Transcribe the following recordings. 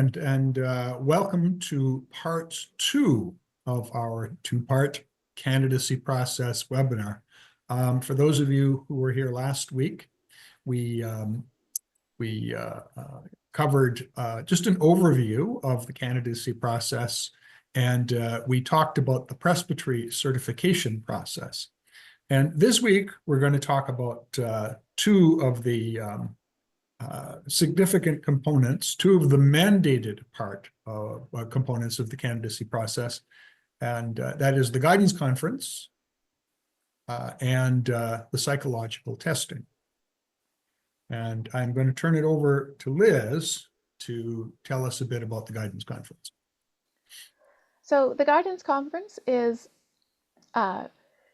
And welcome to part 2 of our 2-part candidacy process webinar. For those of you who were here last week, we covered just an overview of the candidacy process, and we talked about the presbytery certification process. And this week, we're going to talk about 2 of the significant components, 2 of the mandated components of the candidacy process, and that is the guidance conference and the psychological testing. And I'm going to turn it over to Liz to tell us a bit about the guidance conference. So the guidance conference is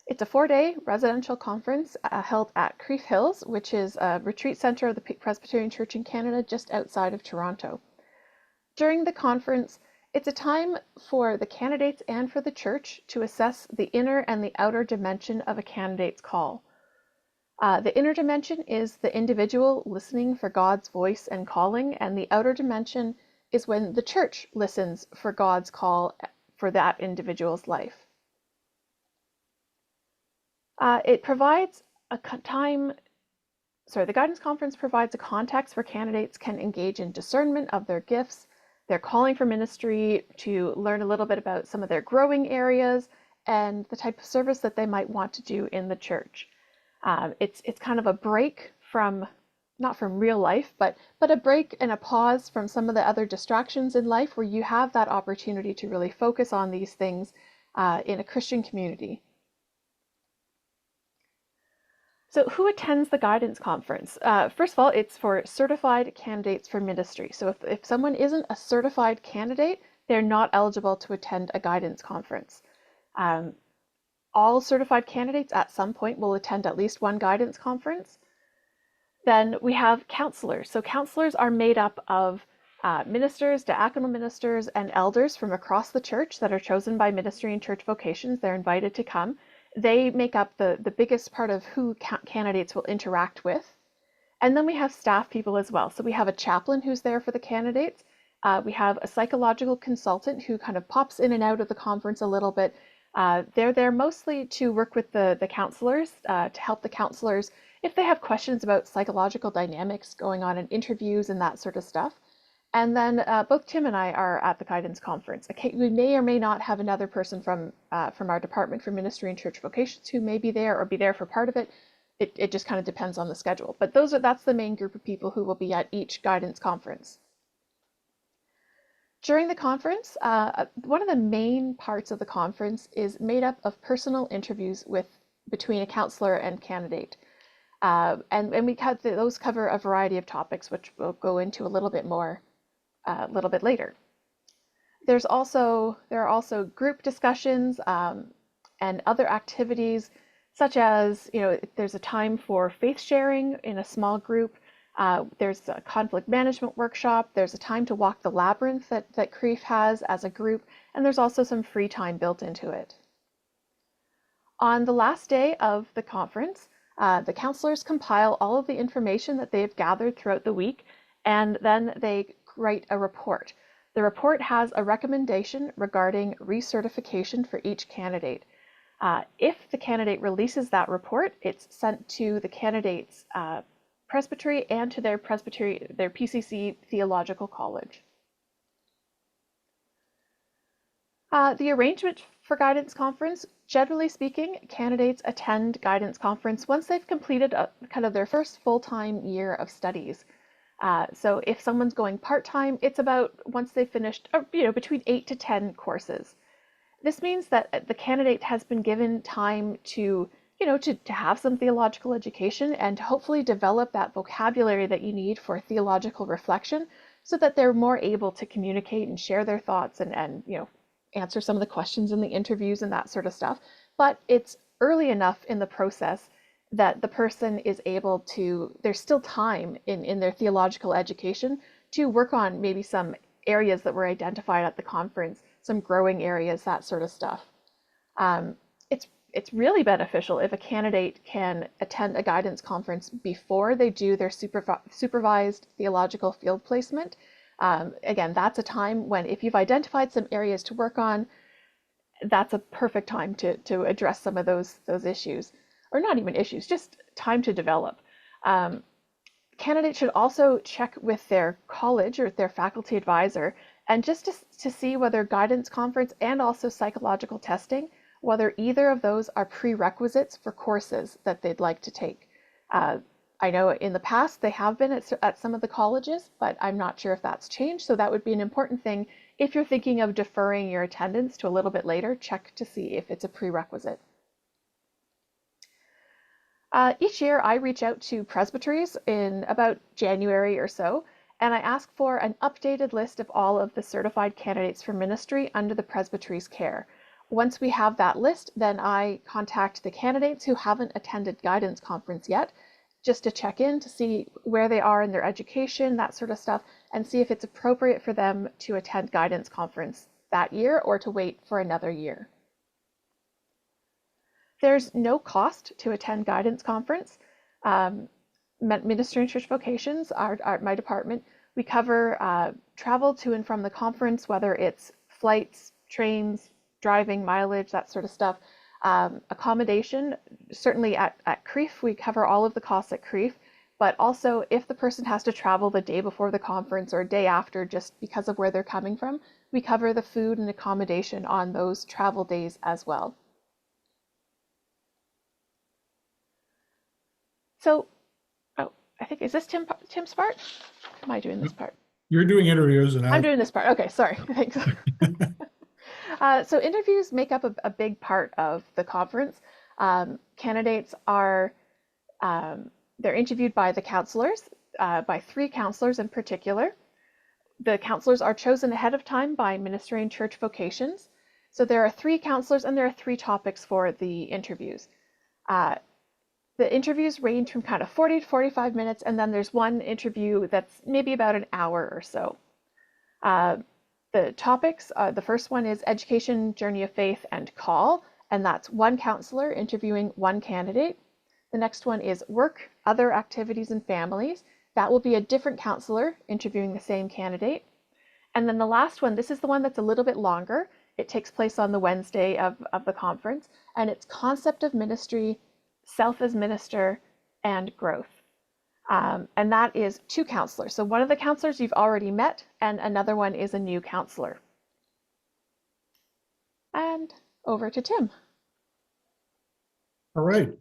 it's a 4-day residential conference held at Crieff Hills, which is a retreat center of the Presbyterian Church in Canada, just outside of Toronto. During the conference, it's a time for the candidates and for the church to assess the inner and the outer dimension of a candidate's call. The inner dimension is the individual listening for God's voice and calling, and the outer dimension is when the church listens for God's call for that individual's life. The guidance conference provides a context where candidates can engage in discernment of their gifts, their calling for ministry, to learn a little bit about some of their growing areas and the type of service that they might want to do in the church. It's kind of a break from, not from real life, but a break and a pause from some of the other distractions in life, where you have that opportunity to really focus on these things in a Christian community. So who attends the guidance conference? First of all, it's for certified candidates for ministry. So if someone isn't a certified candidate, they're not eligible to attend a guidance conference. All certified candidates at some point will attend at least one guidance conference. Then we have counselors. So counselors are made up of ministers, diaconal ministers, and elders from across the church that are chosen by ministry and church vocations. They're invited to come. They make up the biggest part of who candidates will interact with. And then we have staff people as well. So we have a chaplain who's there for the candidates. We have a psychological consultant who kind of pops in and out of the conference a little bit. They're there mostly to work with the counselors, to help the counselors if they have questions about psychological dynamics going on in interviews and that sort of stuff. And then both Tim and I are at the guidance conference. Okay, we may or may not have another person from our department for ministry and church vocations who may be there or be there for part of it. It just kind of depends on the schedule. But that's the main group of people who will be at each guidance conference. During the conference, one of the main parts of the conference is made up of personal interviews between a counselor and candidate. And those cover a variety of topics, which we'll go into a little bit more a little bit later. There are also group discussions and other activities, such as, there's a time for faith sharing in a small group. There's a conflict management workshop. There's a time to walk the labyrinth that Crieff has as a group, and there's also some free time built into it. On the last day of the conference, the counselors compile all of the information that they've gathered throughout the week, and then they write a report. The report has a recommendation regarding recertification for each candidate. If the candidate releases that report, it's sent to the candidate's presbytery and to their PCC theological college. The arrangement for guidance conference, generally speaking, candidates attend guidance conference once they've completed kind of their first full-time year of studies. So if someone's going part-time, it's about once they've finished, between 8 to 10 courses. This means that the candidate has been given time to have some theological education and to hopefully develop that vocabulary that you need for theological reflection, so that they're more able to communicate and share their thoughts and answer some of the questions in the interviews and that sort of stuff. But it's early enough in the process that the person is able to, there's still time in their theological education to work on maybe some areas that were identified at the conference, some growing areas, that sort of stuff. It's really beneficial if a candidate can attend a guidance conference before they do their supervised theological field placement. Again, that's a time when, if you've identified some areas to work on, that's a perfect time to address some of those issues, or not even issues, just time to develop. Candidates should also check with their college or their faculty advisor, and just to see whether guidance conference and also psychological testing, whether either of those are prerequisites for courses that they'd like to take. I know in the past they have been at some of the colleges, but I'm not sure if that's changed. So that would be an important thing. If you're thinking of deferring your attendance to a little bit later, check to see if it's a prerequisite. Each year I reach out to presbyteries in about January or so, and I ask for an updated list of all of the certified candidates for ministry under the presbytery's care. Once we have that list, then I contact the candidates who haven't attended guidance conference yet, just to check in to see where they are in their education, that sort of stuff, and see if it's appropriate for them to attend guidance conference that year or to wait for another year. There's no cost to attend guidance conference. Ministry and Church Vocations, my department, we cover travel to and from the conference, whether it's flights, trains, driving, mileage, that sort of stuff. Accommodation, certainly at CREEF, we cover all of the costs at CREEF, but also if the person has to travel the day before the conference or day after just because of where they're coming from, we cover the food and accommodation on those travel days as well. So, I think, is this Tim's part? Am I doing this part? You're doing interviews and I'm doing this part. Okay, sorry. Thanks. So interviews make up a big part of the conference. Candidates are, they're interviewed by the counselors, by 3 counselors in particular. The counselors are chosen ahead of time by Ministry and Church Vocations. So there are 3 counselors and there are 3 topics for the interviews. The interviews range from kind of 40 to 45 minutes, and then there's one interview that's maybe about an hour or so. The topics, the first one is Education, Journey of Faith, and Call, and that's 1 counselor interviewing 1 candidate. The next one is Work, Other Activities, and Families. That will be a different counselor interviewing the same candidate. And then the last one, this is the one that's a little bit longer. It takes place on the Wednesday of the conference, and it's Concept of Ministry, Self as Minister, and Growth. And that is 2 counselors. So one of the counselors you've already met, and another one is a new counselor. And over to Tim. All right.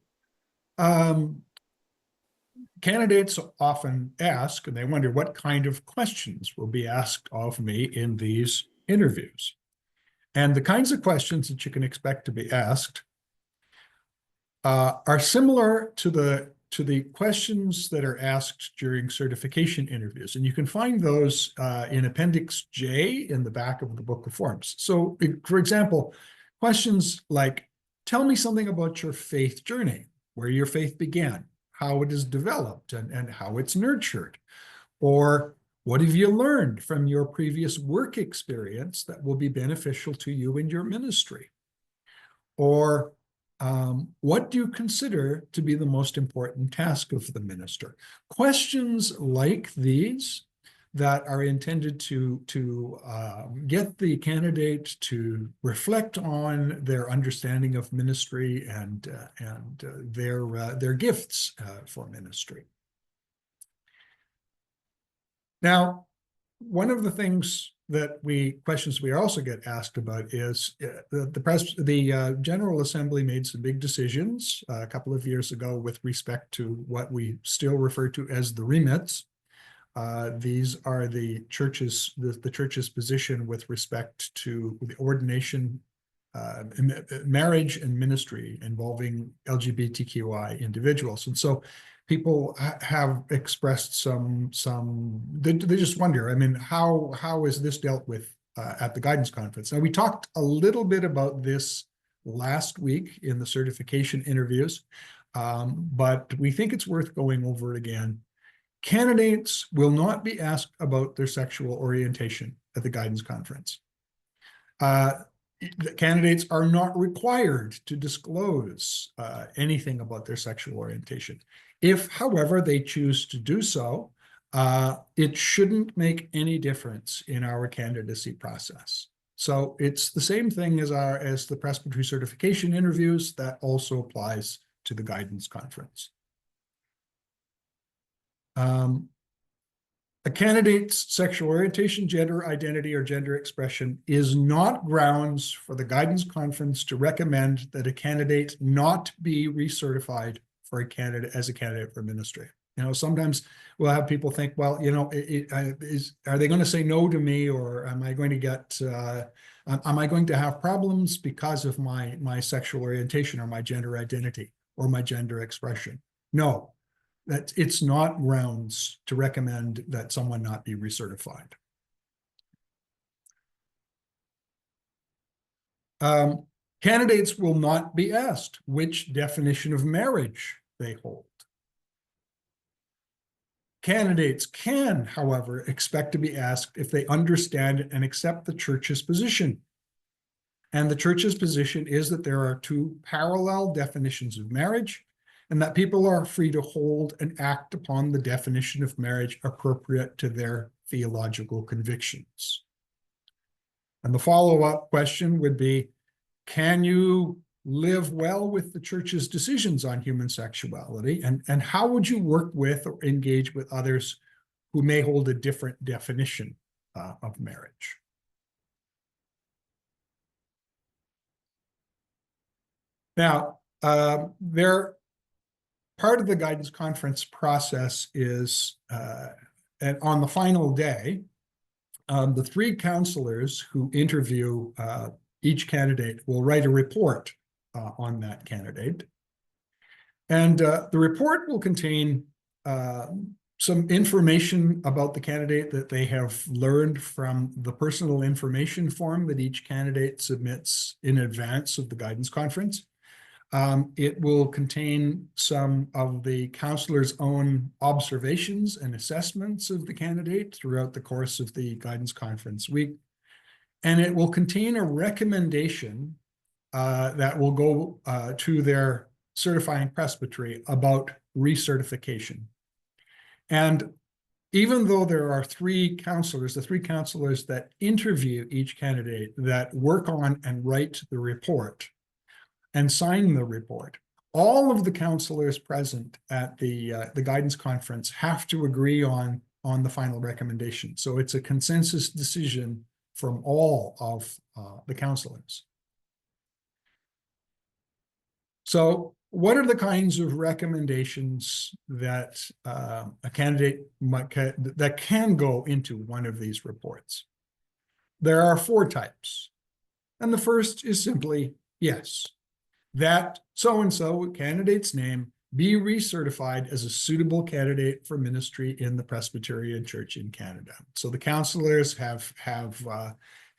Candidates often ask, and they wonder what kind of questions will be asked of me in these interviews. And the kinds of questions that you can expect to be asked are similar to the questions that are asked during certification interviews. And you can find those in Appendix J in the back of the Book of Forms. So, for example, questions like, tell me something about your faith journey, where your faith began, how it is developed, and how it's nurtured. Or, what have you learned from your previous work experience that will be beneficial to you in your ministry? Or, what do you consider to be the most important task of the minister? Questions like these that are intended to get the candidate to reflect on their understanding of ministry and their gifts for ministry. Now, one of the questions we also get asked about is the General Assembly made some big decisions a couple of years ago with respect to what we still refer to as the remits. These are the church's position with respect to the ordination, marriage, and ministry involving LGBTQI individuals. And so people have expressed they just wonder, I mean, how is this dealt with at the guidance conference? Now, we talked a little bit about this last week in the certification interviews, but we think it's worth going over it again. Candidates will not be asked about their sexual orientation at the guidance conference. The candidates are not required to disclose anything about their sexual orientation. If, however, they choose to do so, it shouldn't make any difference in our candidacy process. So it's the same thing as the presbytery certification interviews. That also applies to the guidance conference. A candidate's sexual orientation, gender identity, or gender expression is not grounds for the guidance conference to recommend that a candidate not be recertified for a candidate as a candidate for ministry. Sometimes we'll have people think, well, are they going to say no to me, or am I going to have problems because of my sexual orientation or my gender identity or my gender expression? No. That it's not grounds to recommend that someone not be recertified. Candidates will not be asked which definition of marriage they hold. Candidates can, however, expect to be asked if they understand and accept the church's position. And the church's position is that there are two parallel definitions of marriage, and that people are free to hold and act upon the definition of marriage appropriate to their theological convictions. And the follow-up question would be, can you live well with the church's decisions on human sexuality? And how would you work with or engage with others who may hold a different definition of marriage? Now, part of the guidance conference process is, and on the final day, the three counselors who interview each candidate will write a report on that candidate. And the report will contain some information about the candidate that they have learned from the personal information form that each candidate submits in advance of the guidance conference. It will contain some of the counselor's own observations and assessments of the candidate throughout the course of the guidance conference week. And it will contain a recommendation that will go to their certifying presbytery about recertification. And even though there are three counselors, the three counselors that interview each candidate that work on and write the report and sign the report, all of the counselors present at the guidance conference have to agree on the final recommendation. So it's a consensus decision from all of the counselors. So what are the kinds of recommendations that a candidate that can go into one of these reports? There are 4 types. And the first is simply yes, that so-and-so candidate's name be recertified as a suitable candidate for ministry in the Presbyterian Church in Canada. So the counselors have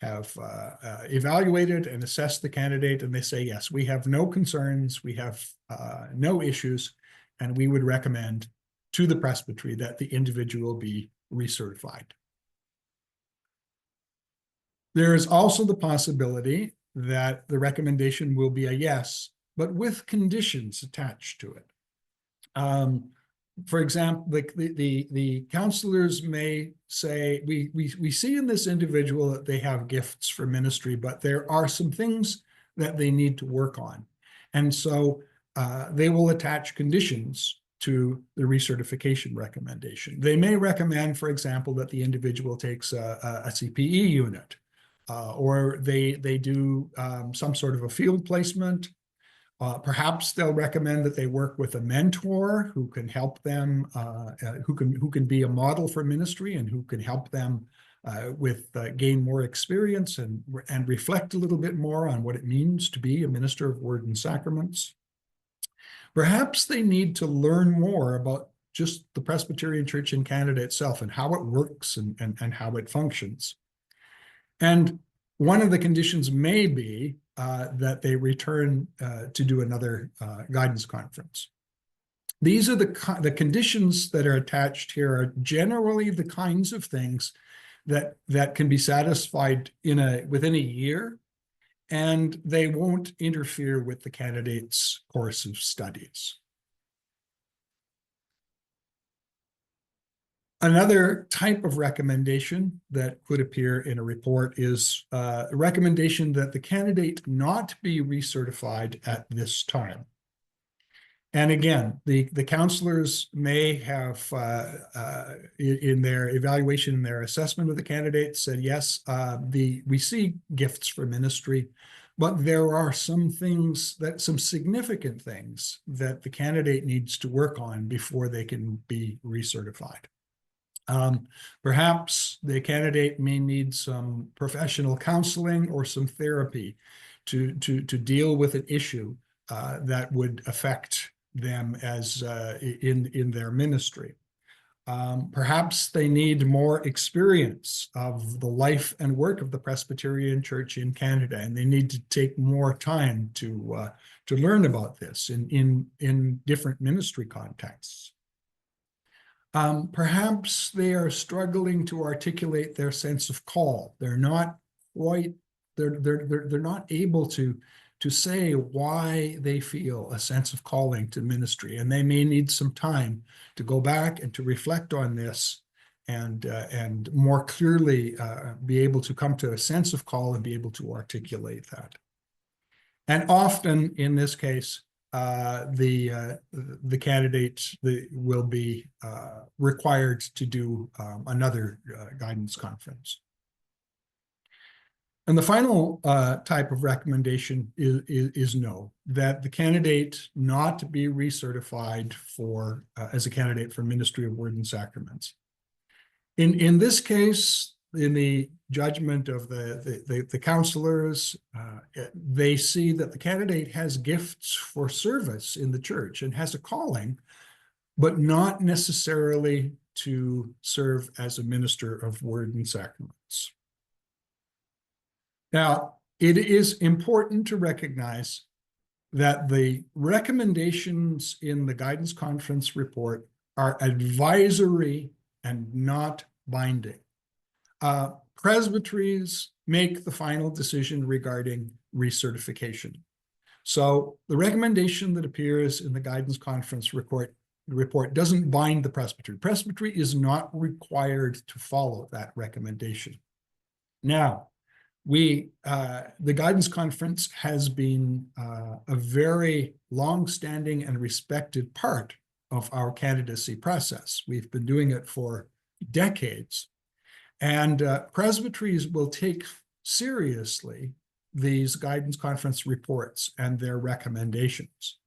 evaluated and assessed the candidate, and they say, yes, we have no concerns, we have no issues, and we would recommend to the presbytery that the individual be recertified. There is also the possibility that the recommendation will be a yes, but with conditions attached to it. For example, the counselors may say, we see in this individual that they have gifts for ministry, but there are some things that they need to work on. And so they will attach conditions to the recertification recommendation. They may recommend, for example, that the individual takes a CPE unit, or they do some sort of a field placement. Perhaps they'll recommend that they work with a mentor who can help them, who can be a model for ministry and who can help them gain more experience and reflect a little bit more on what it means to be a minister of word and sacraments. Perhaps they need to learn more about just the Presbyterian Church in Canada itself and how it works and how it functions. And one of the conditions may be that they return to do another guidance conference. These are the conditions that are attached here are generally the kinds of things that can be satisfied within a year, and they won't interfere with the candidate's course of studies. Another type of recommendation that could appear in a report is a recommendation that the candidate not be recertified at this time. And again, the counselors may have, in their evaluation, in their assessment of the candidate, said, yes, we see gifts for ministry, but there are some significant things that the candidate needs to work on before they can be recertified. Perhaps the candidate may need some professional counseling or some therapy to deal with an issue that would affect them as in their ministry. Perhaps they need more experience of the life and work of the Presbyterian Church in Canada, and they need to take more time to learn about this in different ministry contexts. Perhaps they are struggling to articulate their sense of call. They're not quite, they're not able to say why they feel a sense of calling to ministry, and they may need some time to go back and to reflect on this and more clearly be able to come to a sense of call and be able to articulate that. And often in this case, the candidate will be required to do another guidance conference. And the final type of recommendation is no, that the candidate not be recertified for as a candidate for ministry of word and sacraments. In this case, in the judgment of the counselors, they see that the candidate has gifts for service in the church and has a calling, but not necessarily to serve as a minister of word and sacraments. Now, it is important to recognize that the recommendations in the guidance conference report are advisory and not binding. Presbyteries make the final decision regarding recertification. So the recommendation that appears in the guidance conference report doesn't bind the presbytery. Presbytery is not required to follow that recommendation. Now, the guidance conference has been a very long-standing and respected part of our candidacy process. We've been doing it for decades. And presbyteries will take seriously these guidance conference reports and their recommendations,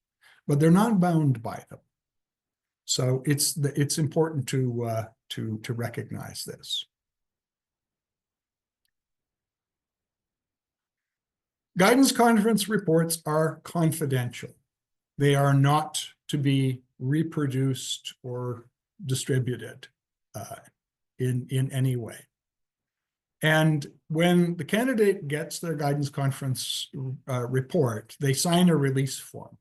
but they're not bound by them. So it's important to recognize this. Guidance conference reports are confidential. They are not to be reproduced or distributed in any way. And when the candidate gets their guidance conference report, they sign a release form.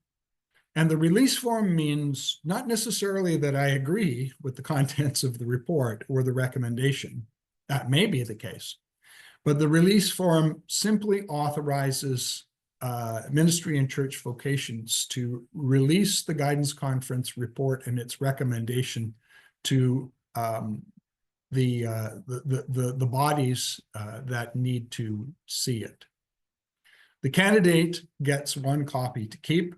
And the release form means not necessarily that I agree with the contents of the report or the recommendation. That may be the case. But the release form simply authorizes ministry and church vocations to release the guidance conference report and its recommendation to the bodies that need to see it. The candidate gets one copy to keep.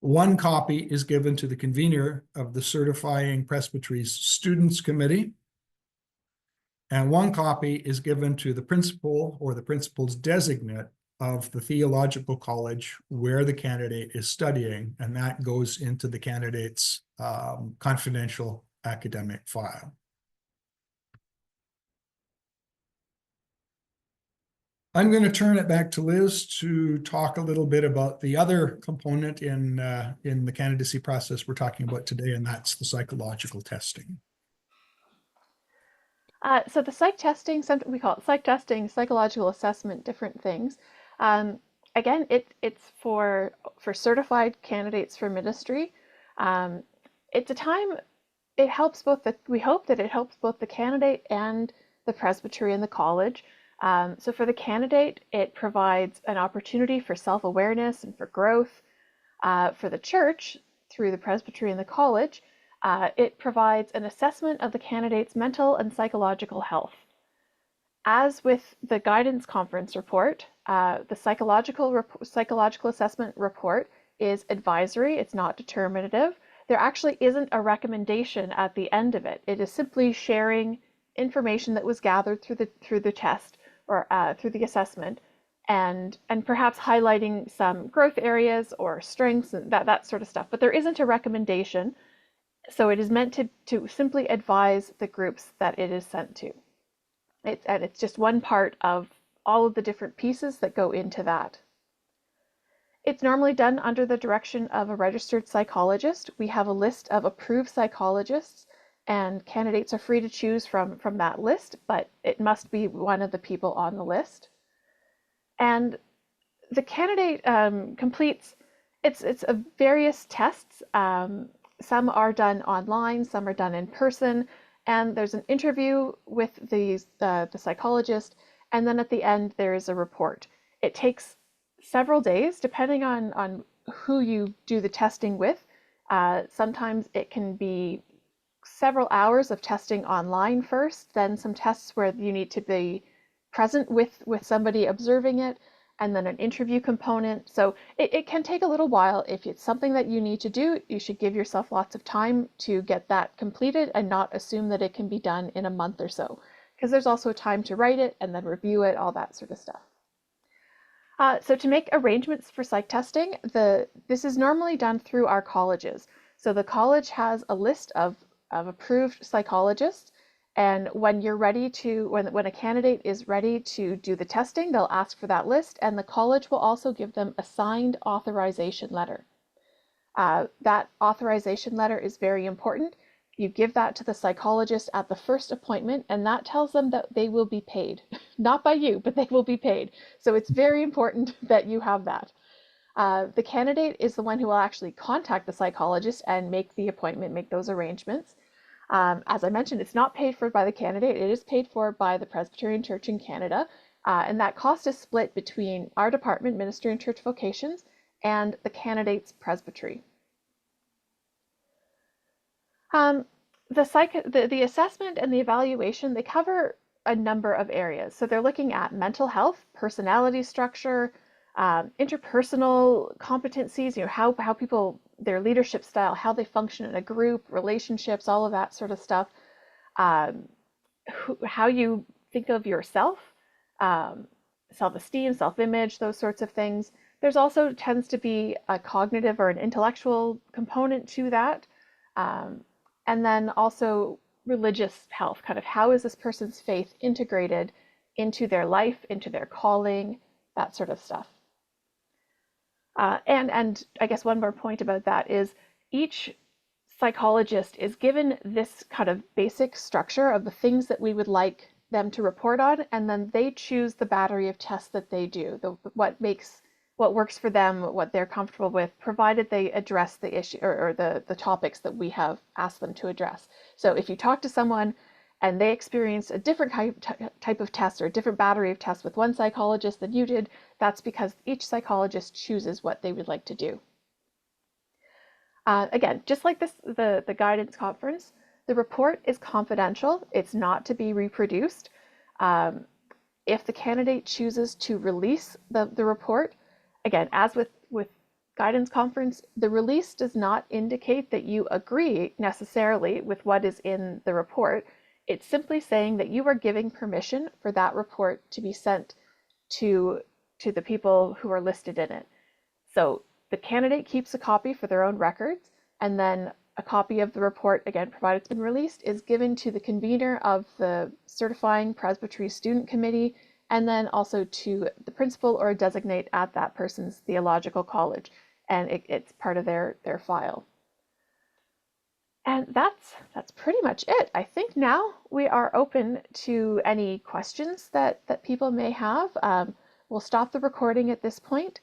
One copy is given to the convener of the certifying presbytery's students committee. And one copy is given to the principal or the principal's designate of the theological college where the candidate is studying, and that goes into the candidate's confidential academic file. I'm going to turn it back to Liz to talk a little bit about the other component in the candidacy process we're talking about today, and that's the psychological testing. So the psych testing, we call it psych testing, psychological assessment, different things. Again, it's for certified candidates for ministry. It's a time, it helps both we hope that it helps both the candidate and the presbytery and the college. So for the candidate, it provides an opportunity for self-awareness and for growth. For the church, through the presbytery and the college, It provides an assessment of the candidate's mental and psychological health. As with the guidance conference report, the psychological assessment report is advisory, it's not determinative. There actually isn't a recommendation at the end of it. It is simply sharing information that was gathered through the test or through the assessment, and perhaps highlighting some growth areas or strengths and that sort of stuff. But there isn't a recommendation, so it is meant to simply advise the groups that it is sent to. And it's just one part of all of the different pieces that go into that. It's normally done under the direction of a registered psychologist. We have a list of approved psychologists, and candidates are free to choose from that list, but it must be one of the people on the list. And the candidate completes it's various tests. Some are done online, some are done in person, and there's an interview with the psychologist, and then at the end there is a report. It takes several days depending on who you do the testing with. Sometimes it can be several hours of testing online first, then some tests where you need to be present with somebody observing it, and then an interview component. So it can take a little while. If it's something that you need to do, you should give yourself lots of time to get that completed and not assume that it can be done in a month or so, because there's also time to write it and then review it, all that sort of stuff. So to make arrangements for psych testing, this is normally done through our colleges. So the college has a list of approved psychologists, and when you're ready to, when a candidate is ready to do the testing, they'll ask for that list, and the college will also give them a signed authorization letter. That authorization letter is very important. You give that to the psychologist at the first appointment, and that tells them that they will be paid. Not by you, but they will be paid. So it's very important that you have that. The candidate is the one who will actually contact the psychologist and make the appointment, make those arrangements. As I mentioned, it's not paid for by the candidate, it is paid for by the Presbyterian Church in Canada, and that cost is split between our department, Ministry and Church Vocations, and the candidate's presbytery. The assessment and the evaluation, they cover a number of areas. So they're looking at mental health, personality structure, interpersonal competencies, how people, their leadership style, how they function in a group, relationships, all of that sort of stuff, how you think of yourself, self-esteem, self-image, those sorts of things. There's also tends to be a cognitive or an intellectual component to that. And then also religious health, kind of how is this person's faith integrated into their life, into their calling, that sort of stuff. And I guess one more point about that is each psychologist is given this kind of basic structure of the things that we would like them to report on, and then they choose the battery of tests that they do, what works for them, what they're comfortable with, provided they address the issue or the topics that we have asked them to address. So if you talk to someone and they experience a different type of test or a different battery of tests with one psychologist than you did, that's because each psychologist chooses what they would like to do. Again, just like the guidance conference, the report is confidential. It's not to be reproduced. If the candidate chooses to release the report, again, as with guidance conference, the release does not indicate that you agree necessarily with what is in the report. It's simply saying that you are giving permission for that report to be sent to the people who are listed in it. So the candidate keeps a copy for their own records, and then a copy of the report, again, provided it's been released, is given to the convener of the certifying presbytery student committee, and then also to the principal or a designate at that person's theological college, and it's part of their file. And that's pretty much it. I think now we are open to any questions that people may have. We'll stop the recording at this point,